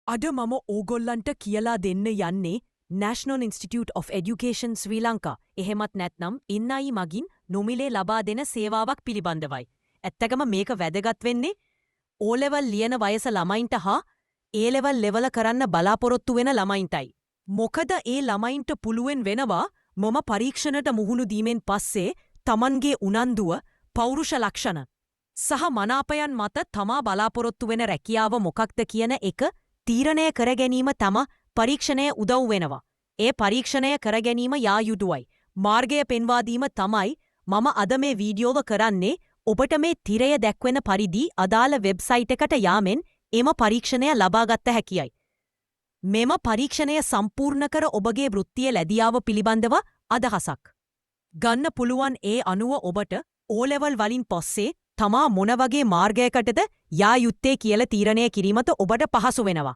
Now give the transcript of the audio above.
අද මම ඕගොල්ලන්ට කියලා දෙන්න යන්නේ National Institute of Education ශ්‍රී ලංකා එහෙමත් නැත්නම් NI මගින් නොමිලේ ලබා දෙන සේවාවක් පිළිබඳවයි. ඇත්තකම මේක වැදගත් වෙන්නේ O level ලියන වයස ළමයින්ට හා A level ලෙවල කරන්න බලාපොරොත්තු වෙන ළමයින්ටයි. මොකද ඒ ළමයින්ට පුළුවන් වෙනවා මම පරීක්ෂණට මුහුණු දීමෙන් පස්සේ තමන්ගේ උනන්දුව පෞරුෂ ලක්ෂණ සහ මනාපයන් මත තමා බලාපොරොත්තු වෙන රැකියාව මොකක්ද කියන එක තීරණය කර ගැනීම තම පරීක්ෂණය උදව් වෙනවා. ඒ පරීක්ෂණය කර ගැනීම යා යුතුවයි. මාර්ගය පෙන්වා දීම තමයි මම අද මේ වීඩියෝව කරන්නේ. ඔබට මේ තිරය දැක්වෙන පරිදි අදාළ වෙබ්සයිට් එකට යාමෙන් එම පරීක්ෂණය ලබාගත හැකියයි. මෙම පරීක්ෂණය සම්පූර්ණ කර ඔබගේ වෘත්තීය ලැබියාව පිළිබඳව අදහසක් ගන්න පුළුවන්. ඒ අනුව ඔබට O level වලින් පස්සේ තමා මොන වගේ මාර්ගයකටද යා යුත්තේ කියලා තීරණය කිරීමට ඔබට පහසු වෙනවා.